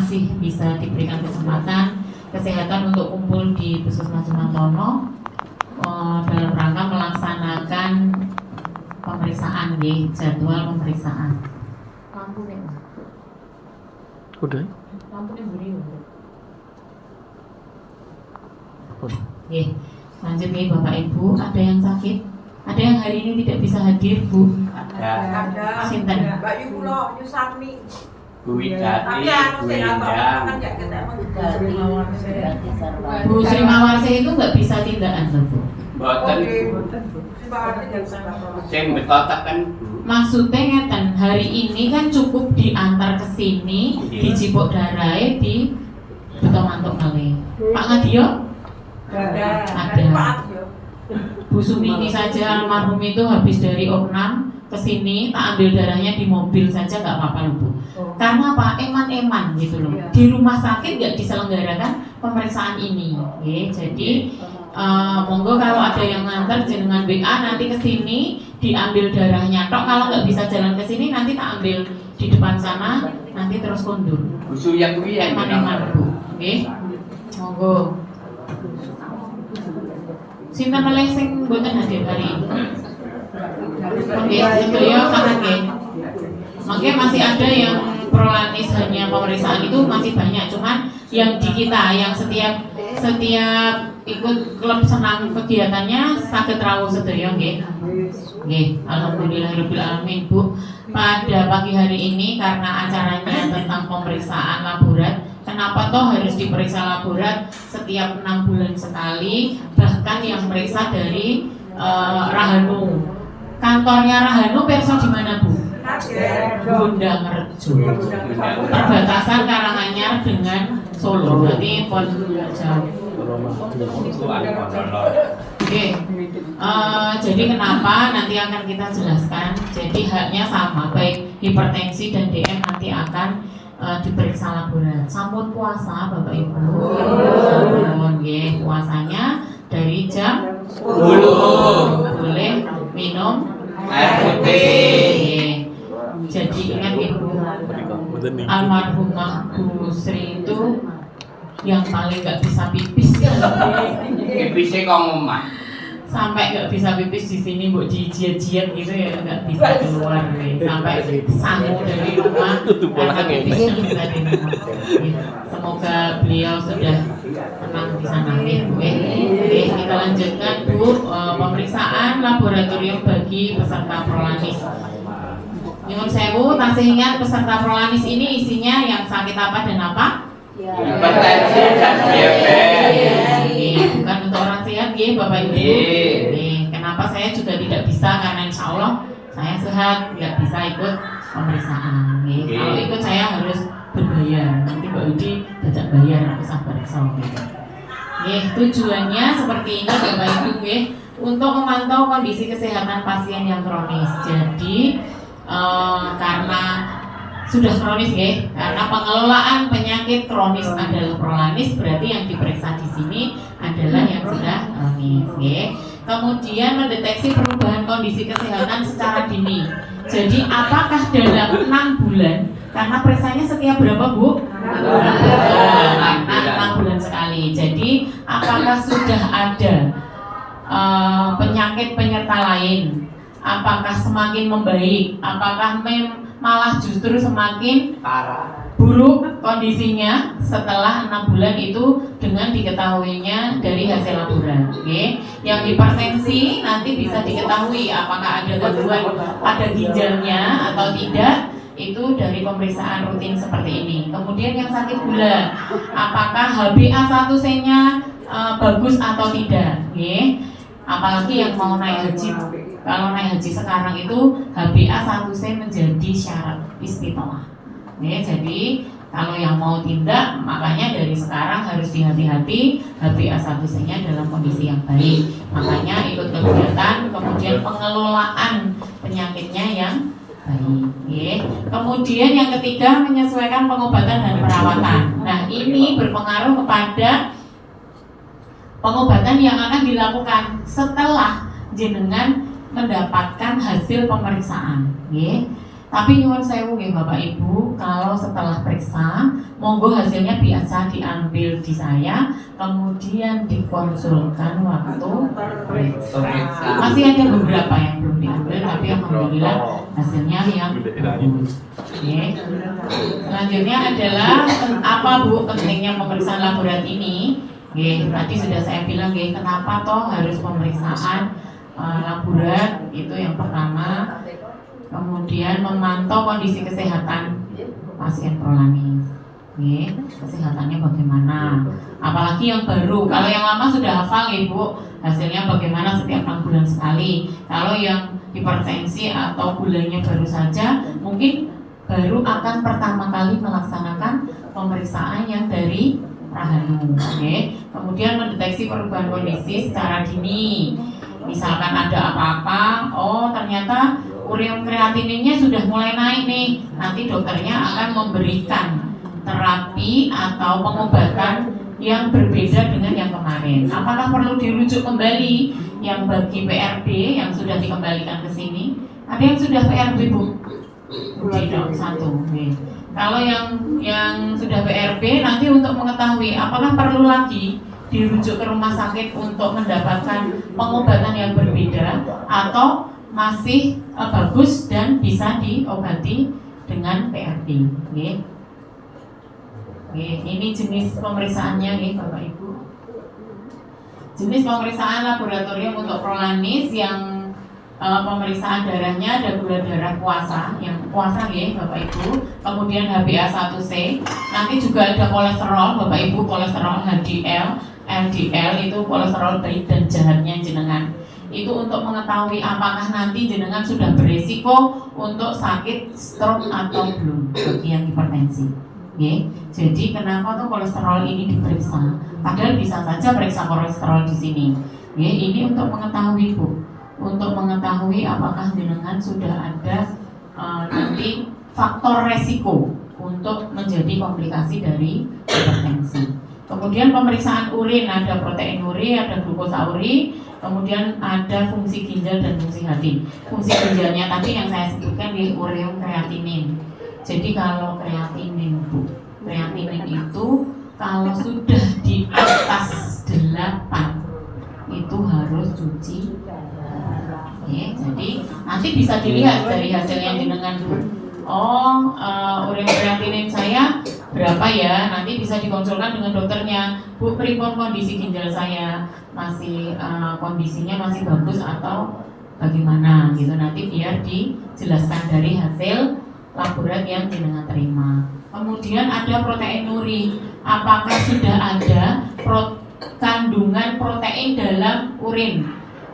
masih bisa diberikan kesempatan kesehatan untuk kumpul di Puskesmas Jumantono dalam rangka melaksanakan pemeriksaan, jadwal pemeriksaan. Lampu nih, udah. Lampu nih beri. Lanjut nih Bapak Ibu, ada yang sakit? Ada yang hari ini tidak bisa hadir, Bu? Ada. Sinten? Mbak Yulo, Yusami. Bu Widati, Bu Endang. Bu Sri Mawarse itu nggak bisa tindakan, Bu? Boten. Sing betotak kan Bu. Maksudnya ngeten, hari ini kan cukup diantar ke sini, dijipuk darai di Beto Mantuk kali. Pak Ngadio? Ada. Bu Sumini saja almarhum itu habis dari Oknam ke sini, tak ambil darahnya di mobil saja nggak apa-apa loh, Bu. Karena apa? Eman-eman gitu loh. Di rumah sakit nggak diselenggarakan pemeriksaan ini. Jadi monggo kalau ada yang nganter jenengan WA nanti ke sini diambil darahnya. Tok kalau nggak bisa jalan ke sini nanti tak ambil di depan sana, nanti terus kondur. Bu Suya kuwi ya. Eman-eman, Bu. Monggo. Sinten meleh sing mboten hadir hari ini? Sedaya sangat nggih. Makanya masih ada yang prolanis hanya pemeriksaan itu masih banyak, cuman yang di kita yang setiap ikut klub senam kegiatannya saged rawuh sedaya nggih. Nggih, alhamdulillahirabbil alamin, Bu. Pada pagi hari ini karena acaranya tentang pemeriksaan laborat, kenapa toh harus diperiksa laborat setiap 6 bulan sekali, bahkan yang meriksa dari Rahanu. Kantornya Rahanu perso di mana, Bu? Bunda Ngerjo. Perbatasan Karanganyar dengan Solo, berarti pon jauh. Oke, jadi kenapa nanti akan kita jelaskan. Jadi haknya sama, baik hipertensi dan DM nanti akan diperiksa laborat. Sampun puasa Bapak Ibu. Sampun nggih, puasanya dari jam 10. Boleh minum air putih. Jadi ingat Ibu, almarhumah Bu Sri itu yang paling nggak bisa pipis. Pipisnya kok ngomah. Sampai nggak bisa pipis di sini, Bu, dijiat-jiat gitu ya, nggak bisa keluar nih. Sampai sangu dari rumah, ada pipis yang bisa di rumah. Semoga beliau sudah tenang di sana, Bu. Oke, kita lanjutkan, Bu, pemeriksaan laboratorium bagi peserta prolanis. Nyuwun sewu, tasih ingat peserta prolanis ini isinya yang sakit apa dan apa? Hipertensi dan diabetes. Bukan untuk orang sehat, Bapak Ibu. Kenapa saya juga tidak bisa, karena insya Allah saya sehat, tidak bisa ikut pemeriksaan. Kalau ikut saya harus berbayar. Nanti Mbak Udi tidak bayar, aku usah periksa. Tujuannya seperti ini Bapak Ibu, untuk memantau kondisi kesehatan pasien yang kronis. Jadi karena sudah kronis karena pengelolaan penyakit kronis adalah prolanis, berarti yang diperiksa di sini adalah yang sudah kronis. Kemudian mendeteksi perubahan kondisi kesehatan secara dini. Jadi apakah dalam 6 bulan, karena periksanya setiap berapa, Bu? 6 bulan sekali. Jadi apakah sudah ada penyakit penyerta lain? Apakah semakin membaik? Apakah malah justru semakin Parah. buruk kondisinya setelah 6 bulan itu dengan diketahuinya dari hasil laborat. Yang hipertensi nanti bisa diketahui apakah ada gangguan pada ginjalnya atau tidak, itu dari pemeriksaan rutin seperti ini. Kemudian yang sakit gula, apakah HbA1c-nya bagus atau tidak. Apalagi yang mau naik haji, kalau naik haji sekarang itu HbA1c menjadi syarat istiqomah. Jadi kalau yang mau tindak, makanya dari sekarang harus dihati-hati HbA1c-nya dalam kondisi yang baik. Makanya ikut kegiatan, kemudian pengelolaan penyakitnya yang baik. Kemudian yang ketiga, menyesuaikan pengobatan dan perawatan. Nah, ini berpengaruh kepada pengobatan yang akan dilakukan setelah jenengan mendapatkan hasil pemeriksaan. Tapi nyuwun sewu Bapak Ibu, kalau setelah periksa monggo hasilnya biasa diambil di saya, kemudian dikonsulkan waktu Periksa. masih ada beberapa yang belum diambil, tapi alhamdulillah hasilnya yang bagus. Oke. Selanjutnya adalah apa Bu pentingnya pemeriksaan laborat ini? Tadi sudah saya bilang kenapa toh harus pemeriksaan laborat, itu yang pertama. Kemudian memantau kondisi kesehatan pasien prolanis. Kesehatannya bagaimana? Apalagi yang baru. Kalau yang lama sudah hafal Bu, hasilnya bagaimana setiap 6 bulan sekali. Kalau yang hipertensi atau gulanya baru saja, mungkin baru akan pertama kali melaksanakan pemeriksaan yang dari Rahanu. Kemudian mendeteksi perubahan kondisi secara dini. Misalkan ada apa-apa, oh ternyata ureum kreatininnya sudah mulai naik nih. Nanti dokternya akan memberikan terapi atau pengobatan yang berbeda dengan yang kemarin. Apakah perlu dirujuk kembali yang bagi PRB yang sudah dikembalikan ke sini? Ada yang sudah PRB Bu? Tidak, satu. Kalau yang sudah PRB nanti untuk mengetahui apakah perlu lagi dirujuk ke rumah sakit untuk mendapatkan pengobatan yang berbeda atau masih bagus dan bisa diobati dengan PRB. Ini jenis pemeriksaannya Bapak Ibu. Jenis pemeriksaan laboratorium untuk prolanis yang pemeriksaan darahnya ada gula darah puasa, yang puasa Bapak Ibu. Kemudian HbA1c. Nanti juga ada kolesterol Bapak Ibu, kolesterol HDL, LDL itu kolesterol baik dan jahatnya jenengan. Itu untuk mengetahui apakah nanti jenengan sudah beresiko untuk sakit stroke atau belum bagi yang hipertensi. Jadi kenapa tuh kolesterol ini diperiksa? Padahal bisa saja periksa kolesterol di sini. Ini untuk mengetahui Bu, untuk mengetahui apakah jenengan sudah ada nanti faktor resiko untuk menjadi komplikasi dari hipertensi. Kemudian pemeriksaan urin, ada proteinuri, ada glukosauri, kemudian ada fungsi ginjal dan fungsi hati. Fungsi ginjalnya tadi yang saya sebutkan di ureum kreatinin. Jadi kalau kreatinin Bu, kreatinin itu kalau sudah di atas 8 itu harus cuci. Jadi nanti bisa dilihat dari hasilnya jenengan Bu. Ureum kreatinin saya berapa ya? Nanti bisa dikonsulkan dengan dokternya. Bu, pripun kondisi ginjal saya, masih kondisinya masih bagus atau bagaimana gitu. Nanti biar dijelaskan dari hasil laborat yang jenengan terima. Kemudian ada proteinuri. Apakah sudah ada kandungan protein dalam urin?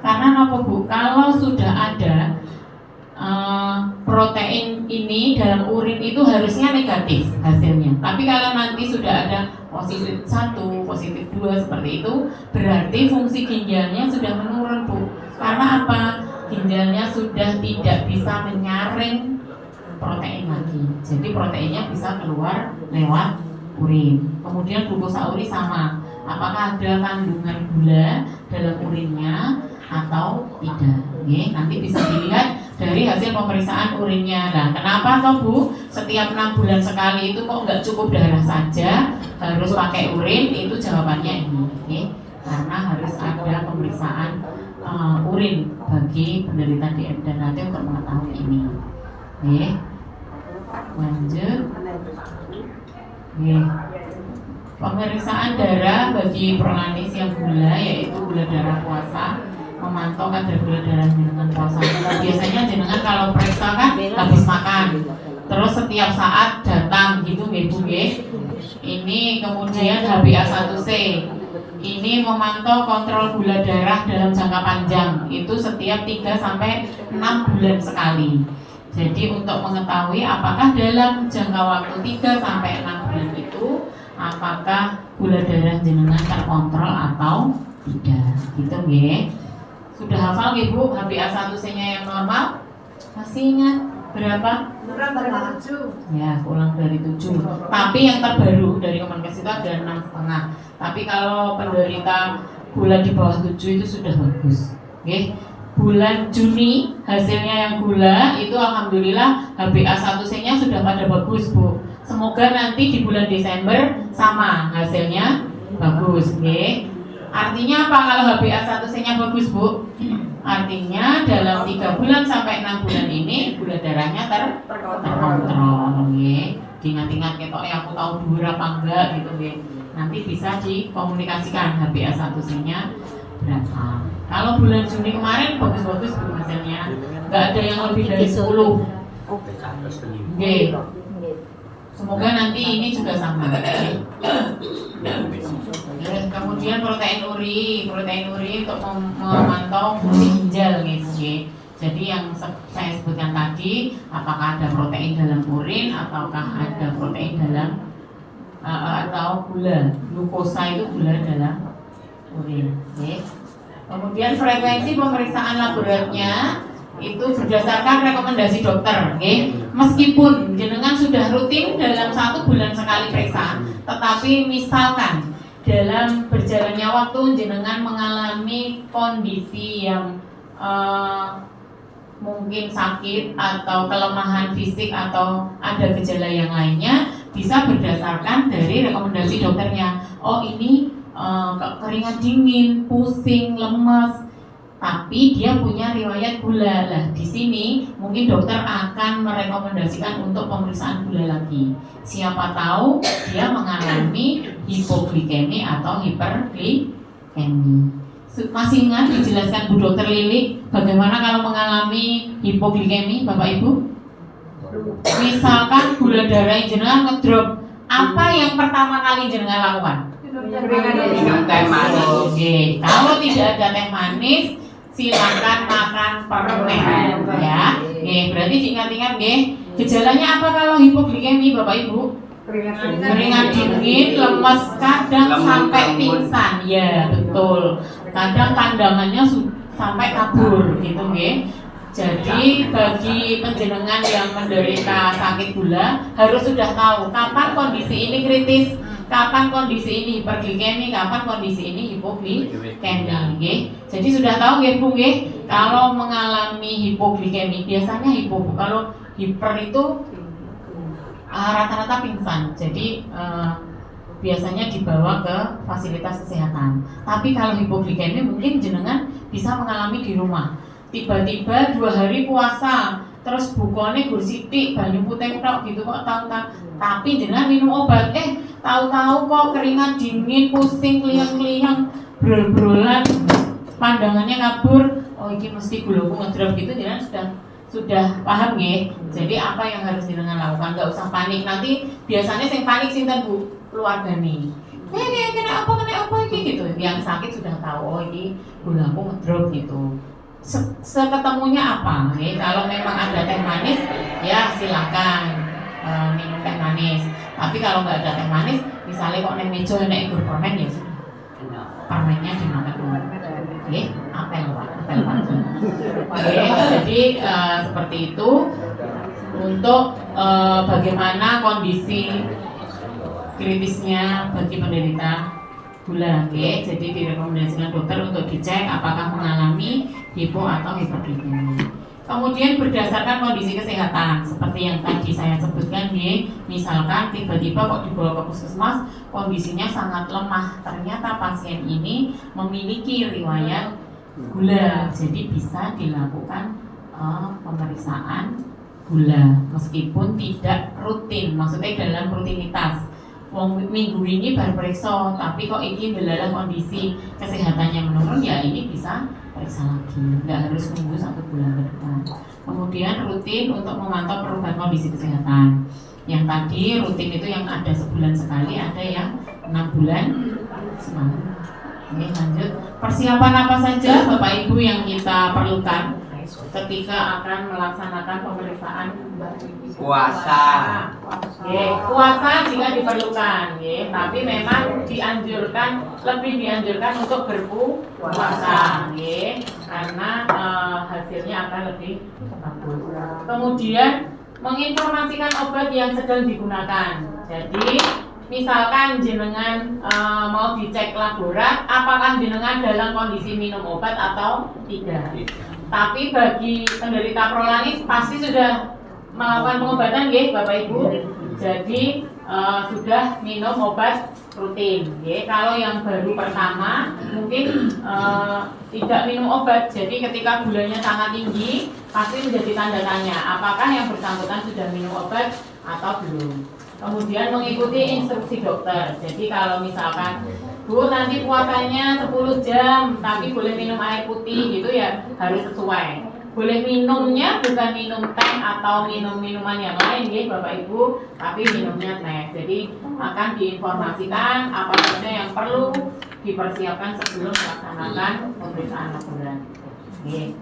Karena apa Bu? Kalau sudah ada protein ini dalam urin itu harusnya negatif hasilnya. Tapi kalau nanti sudah ada positif 1, positif 2 seperti itu, berarti fungsi ginjalnya sudah menurun Bu. Karena apa? Ginjalnya sudah tidak bisa menyaring protein lagi. Jadi proteinnya bisa keluar lewat urin. Kemudian glukosauri sama. Apakah ada kandungan gula dalam urinnya atau tidak? Nanti bisa dilihat dari hasil pemeriksaan urinnya. Nah, kenapa toh Bu? Setiap 6 bulan sekali itu kok nggak cukup darah saja, harus pakai urin? Itu jawabannya ini. Karena harus ada pemeriksaan urin bagi penderita DM dan nanti untuk mengetahui ini. Lanjut. Pemeriksaan darah bagi prolanis yang gula, yaitu gula darah puasa, memantau kadar gula darah jenengan puasa. Biasanya jenengan kalau periksa kan habis makan, terus setiap saat datang gitu Bu. Ini kemudian HbA1c. Ini memantau kontrol gula darah dalam jangka panjang, itu setiap 3 sampai 6 bulan sekali. Jadi untuk mengetahui apakah dalam jangka waktu 3 sampai 6 bulan itu apakah gula darah jenengan terkontrol atau tidak. Gitu Sudah hafal Bu HbA1c-nya yang normal? Masih ingat berapa? Kurang dari 7. Ya, kurang dari 7. Tapi yang terbaru dari Kemenkes itu ada 6,5. Tapi kalau penderita gula di bawah 7 itu sudah bagus. bulan Juni hasilnya yang gula itu alhamdulillah HbA1c-nya sudah pada bagus Bu. Semoga nanti di bulan Desember sama hasilnya bagus, oke? Artinya apa kalau HbA1c-nya bagus Bu? Artinya dalam 3 bulan sampai 6 bulan ini gula darahnya terkontrol, oke? Diingat-ingat ketok aku tahu dhuwur apa enggak gitu, oke? Nanti bisa dikomunikasikan HbA1c-nya berapa. Kalau bulan Juni kemarin bagus-bagus Bu hasilnya, nggak ada yang lebih dari 10. Oke. Semoga nanti ini juga sama. Kemudian protein uri untuk memantau fungsi ginjal gitu. Jadi yang saya sebutkan tadi, apakah ada protein dalam urin ataukah ada protein dalam atau gula, glukosa itu gula dalam urin. Okay. Kemudian frekuensi pemeriksaan laboratnya itu berdasarkan rekomendasi dokter, okay? Meskipun jenengan sudah rutin dalam 1 bulan sekali periksa, tetapi misalkan dalam berjalannya waktu jenengan mengalami kondisi yang mungkin sakit atau kelemahan fisik atau ada gejala yang lainnya, bisa berdasarkan dari rekomendasi dokternya. Oh ini keringat dingin, pusing, lemas, tapi dia punya riwayat gula. Lah di sini mungkin dokter akan merekomendasikan untuk pemeriksaan gula lagi. Siapa tahu dia mengalami hipoglikemi atau hiperglikemi. Masih ingat dijelaskan Bu Dokter Lili bagaimana kalau mengalami hipoglikemi Bapak Ibu? Misalkan gula darah jenengan ngedrop, apa yang pertama kali jenengan lakukan? Minum teh manis. Oke, kalau tidak ada teh manis, silakan makan permen ya. Oke, berarti diingat-ingat nggih. Gejalanya apa kalau hipoglikemi Bapak Ibu? Keringat dingin, lemes, kadang sampai pingsan. Ya, betul. Kadang pandangannya sampai kabur gitu nggih. Jadi bagi penjenengan yang menderita sakit gula harus sudah tahu kapan kondisi ini kritis, kapan kondisi ini hiperglikemi, kapan kondisi ini hipoglikemi, nggih. Jadi sudah tahu nggih Bu nggih, kalau mengalami hipoglikemi biasanya kalau hiper itu rata-rata pingsan. Jadi biasanya dibawa ke fasilitas kesehatan. Tapi kalau hipoglikemi mungkin jenengan bisa mengalami di rumah. Tiba-tiba 2 hari puasa, terus bukone gur sithik, banyu putih tok gitu kok tahu-tahu. Tapi jenengan minum obat, tahu-tahu kok keringat dingin, pusing, kliang-kliang, brol-brolan, pandangannya kabur. Oh ini mesti gulaku ngedrop gitu, jenengan sudah paham nggih. Jadi apa yang harus jenengan lakukan? Enggak usah panik. Nanti biasanya sing panik sinten Bu? Keluargane. Kena apa iki gitu. Yang sakit sudah tahu, oh ini gulaku ngedrop gitu. Seketemunya apa? Kalau memang ada teh manis, ya silakan minum teh manis. Tapi kalau nggak ada teh manis, misalnya kok neng meja enak ikut permen ya, permennya dimakan dulu. Apel pagi. Jadi seperti itu untuk bagaimana kondisi kritisnya bagi penderita gula, jadi direkomendasikan dokter untuk dicek apakah mengalami hipo atau hiperglikemi. Kemudian berdasarkan kondisi kesehatan seperti yang tadi saya sebutkan, misalkan tiba-tiba kok dibawa ke puskesmas kondisinya sangat lemah, ternyata pasien ini memiliki riwayat gula, jadi bisa dilakukan pemeriksaan gula meskipun tidak rutin, maksudnya dalam rutinitas. Minggu ini baru periksa, tapi kok ini delala kondisi kesehatannya menurun, ya ini bisa periksa lagi, nggak harus tunggu 1 bulan ke depan. Kemudian rutin untuk memantau perubahan kondisi kesehatan. Yang tadi rutin itu yang ada sebulan sekali, ada yang 6 bulan sekali. Oke, lanjut. Persiapan apa saja Bapak Ibu yang kita perlukan ketika akan melaksanakan pemeriksaan Puasa. Puasa jika diperlukan, tapi memang lebih dianjurkan untuk berpuasa, karena hasilnya akan lebih bagus. Kemudian menginformasikan obat yang sedang digunakan. Jadi misalkan jenengan mau dicek laborat, apakah jenengan dalam kondisi minum obat atau tidak? Tapi bagi penderita prolaris pasti sudah melakukan pengobatan nggih Bapak Ibu. Jadi sudah minum obat rutin. Kalau yang baru pertama mungkin tidak minum obat. Jadi ketika gulanya sangat tinggi pasti menjadi tanda tanya apakah yang bersangkutan sudah minum obat atau belum. Kemudian mengikuti instruksi dokter. Jadi kalau misalkan Bu nanti puasanya 10 jam tapi boleh minum air putih gitu ya harus sesuai. Boleh minumnya bukan minum teh atau minum minuman yang lain ya Bapak Ibu, tapi minumnya teh. Jadi akan diinformasikan apa saja yang perlu dipersiapkan sebelum melaksanakan pemeriksaan laboratorium.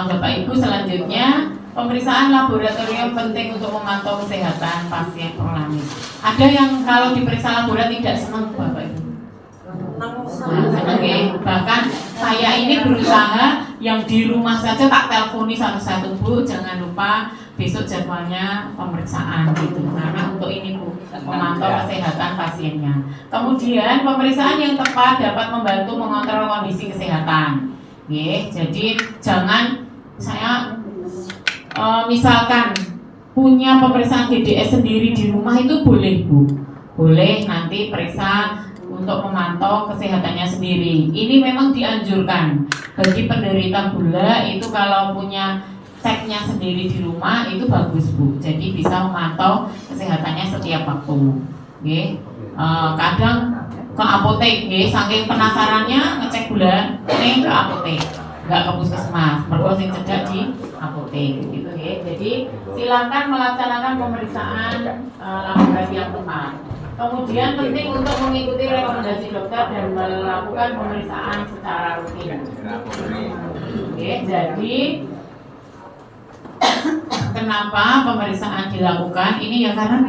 Bapak Ibu, selanjutnya pemeriksaan laboratorium penting untuk memantau kesehatan pasien prolaris. Ada yang kalau diperiksa laboratorium tidak senang Bapak Ibu. Bahkan saya ini berusaha yang di rumah saja tak telponi satu-satu Bu, jangan lupa besok jadwalnya pemeriksaan gitu. Karena untuk ini Bu, memantau kesehatan pasiennya. Kemudian pemeriksaan yang tepat dapat membantu mengontrol kondisi kesehatan. Jadi jangan saya misalkan punya pemeriksaan DDS sendiri di rumah itu boleh Bu, boleh nanti periksa untuk memantau kesehatannya sendiri. Ini memang dianjurkan bagi penderita gula itu kalau punya ceknya sendiri di rumah itu bagus Bu. Jadi bisa memantau kesehatannya setiap waktu. Kadang ke apotek, saking penasarannya ngecek gula, ke apotek, nggak ke puskesmas, perlu sing cedak di apotek, gitu ya. Jadi silakan melaksanakan pemeriksaan laboratorium yang tepat. Kemudian penting untuk mengikuti rekomendasi dokter dan melakukan pemeriksaan secara rutin. Jadi kenapa pemeriksaan dilakukan? Ini ya karena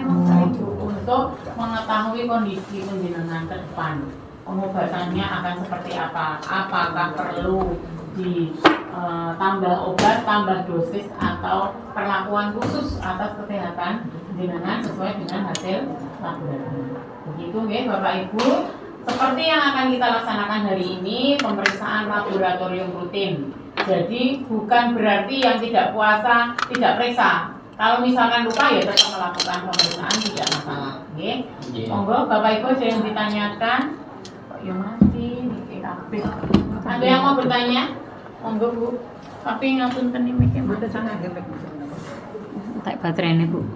untuk mengetahui kondisi penjenengan ke depan, pengobatannya akan seperti apa, apakah perlu ditambah obat, tambah dosis atau perlakuan khusus atas kesehatan penjenengan sesuai dengan hasil laboratorium. Begitu ya Bapak Ibu. Seperti yang akan kita laksanakan hari ini, pemeriksaan laboratorium rutin. Jadi bukan berarti yang tidak puasa tidak periksa. Kalau misalkan lupa ya tetap melakukan pemeriksaan, tidak masalah. Monggo Bapak Ibu ada yang ditanyakan? Kok ya mati nih kabeh. Ada yang mau bertanya? Monggo Bu. Tapi ngapunten iki mboten sangat gepek. Tak baterainya Bu.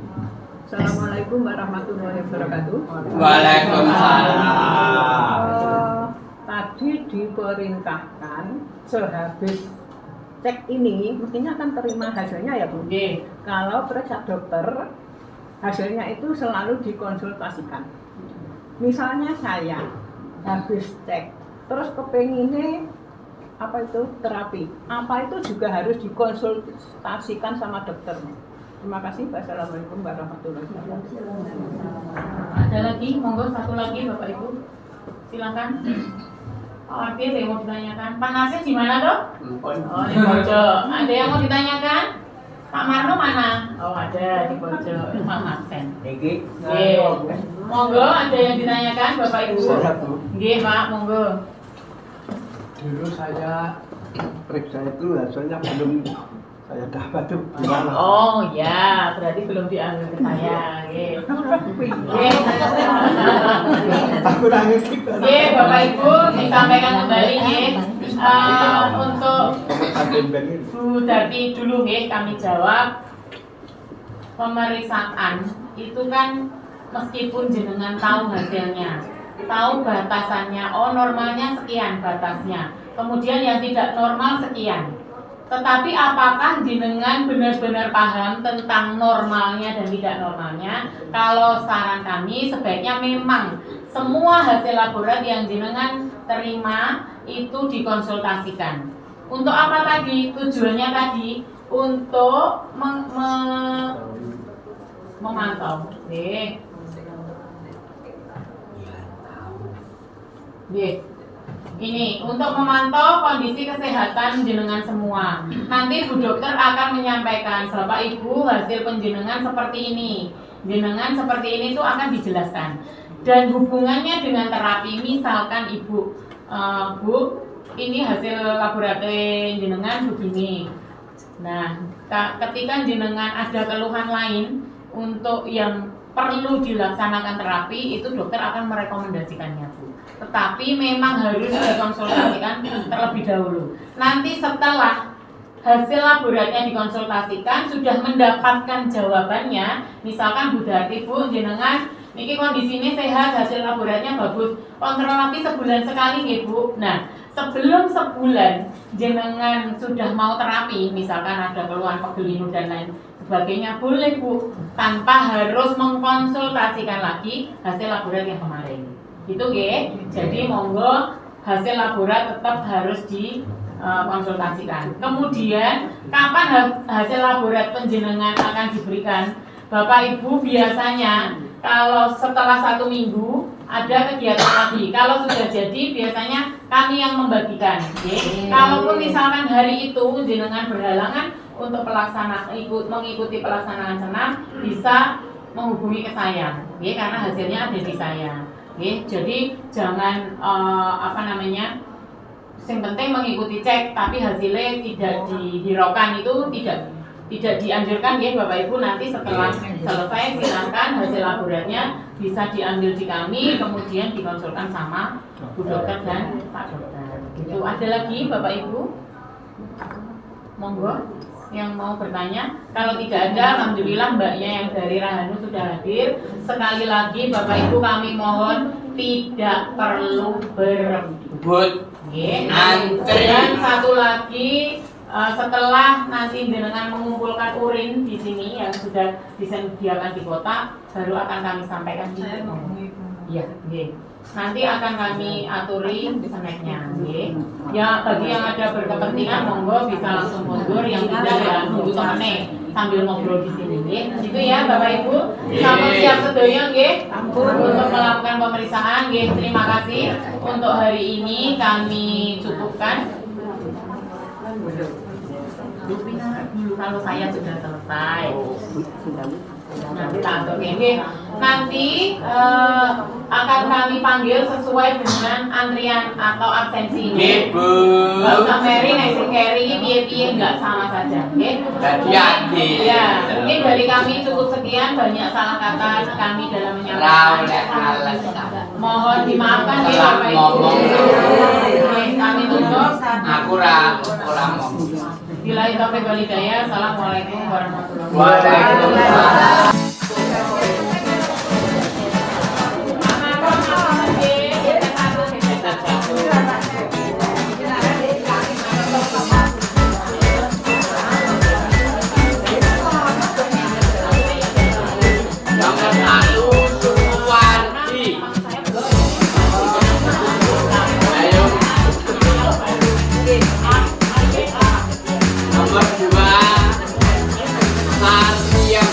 Assalamualaikum warahmatullahi wabarakatuh. Waalaikumsalam. Tadi diperintahkan sehabis cek ini mestinya akan terima hasilnya ya Bu. Kalau periksa dokter hasilnya itu selalu dikonsultasikan. Misalnya saya habis cek terus kepenginnya apa itu terapi, apa itu juga harus dikonsultasikan sama dokter. Terima kasih. Wassalamualaikum warahmatullahi wabarakatuh. Ada lagi, monggo satu lagi Bapak Ibu, silakan. Oke, ada yang mau ditanyakan? Panasnya di mana Dok? Oh di pojok. Ada yang mau ditanyakan? Pak Marno mana? Oh ada di pojok. Pak Marsen. Monggo, ada yang ditanyakan Bapak Ibu? Nggih Pak, monggo. Dulu saya periksa itu hasilnya belum saya dapat tuh gimana? Oh ya, berarti belum diambil ke saya. Aku nangis. Bapak Ibu disampaikan kembali untuk Bu Darti dulu kami jawab. Pemeriksaan itu kan meskipun jenengan tahu hasilnya, tahu batasannya, oh normalnya sekian batasnya, kemudian yang tidak normal sekian. Tetapi apakah jenengan benar-benar paham tentang normalnya dan tidak normalnya? Kalau saran kami sebaiknya memang semua hasil laboratorium yang jenengan terima itu dikonsultasikan. Untuk apa tadi? Tujuannya tadi untuk memantau. Ini untuk memantau kondisi kesehatan jenengan semua. Nanti Bu Dokter akan menyampaikan, Bapak Ibu hasil penjenengan seperti ini. jenengan seperti ini tuh akan dijelaskan. Dan hubungannya dengan terapi, misalkan ibu, Bu, ini hasil laboratorium jenengan begini. Nah, ketika jenengan ada keluhan lain untuk yang perlu dilaksanakan terapi, itu dokter akan merekomendasikannya, Bu. Tetapi memang harus dikonsultasikan terlebih dahulu. Nanti setelah hasil laboratoriumnya dikonsultasikan, sudah mendapatkan jawabannya, misalkan Bu Darti, Bu, jenengan niki kondisinya sehat, hasil laboratoriumnya bagus, kontrol lagi sebulan sekali nggih, Bu. Nah, sebelum sebulan jenengan sudah mau terapi, misalkan ada keluhan pegelinu dan lain sebagainya, boleh, Bu, tanpa harus mengkonsultasikan lagi hasil laboratorium yang kemarin. Gitu nggih. Jadi monggo hasil laboratorium tetap harus dikonsultasikan. Kemudian kapan hasil laboratorium penjenengan akan diberikan? Bapak Ibu biasanya kalau setelah 1 minggu ada kegiatan lagi. Kalau sudah jadi biasanya kami yang membagikan. Okay? Kalaupun misalkan hari itu jenengan berhalangan untuk mengikuti pelaksanaan senam, bisa menghubungi ke saya, okay? Karena hasilnya ada di saya. Okay? Jadi jangan yang penting mengikuti cek, tapi hasilnya tidak dihiraukan, itu tidak dianjurkan ya Bapak Ibu. Nanti setelah selesai silakan hasil laboratoriumnya bisa diambil di kami, kemudian dikonsulkan sama Bu Dokter dan Pak Dokter. Itu ada lagi Bapak Ibu? Monggo yang mau bertanya. Kalau tidak ada, alhamdulillah Mbaknya yang dari Rahanu sudah hadir. Sekali lagi Bapak Ibu kami mohon tidak perlu berebut. Dan satu lagi, setelah nanti jenengan mengumpulkan urin di sini yang sudah disediakan di kotak, baru akan kami sampaikan di iya, nanti akan kami aturi snacknya. Ya, bagi yang ada berkepentingan monggo bisa langsung mundur, yang tidak ya nunggu temene sambil ngobrol di sini. Itu ya Bapak Ibu, sampun siap sedaya nggih untuk melakukan pemeriksaan. Terima kasih. Untuk hari ini kami cukupkan. Dulu kalau saya sudah selesai. Nanti tak nanti akan kami panggil sesuai dengan antrian atau absensi. Nggak usah Mary, Nexi Carry, piye-piye nggak sama saja. Ya, mungkin dari kami cukup sekian. Banyak salah kata kami dalam menyampaikan. Mohon dimaafkan ya Bapak Ibu. Kami tutup. Aku ora ngomong. Bila itu wal hidayah. Assalamualaikum warahmatullahi Waalaikumsalam. Nomor 2 Mariam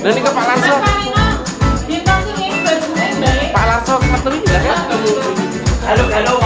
Dan ini ke Pak Larso. Dia kasih ini bajunya baik. Pak Larso satu ini ya. Halo, halo.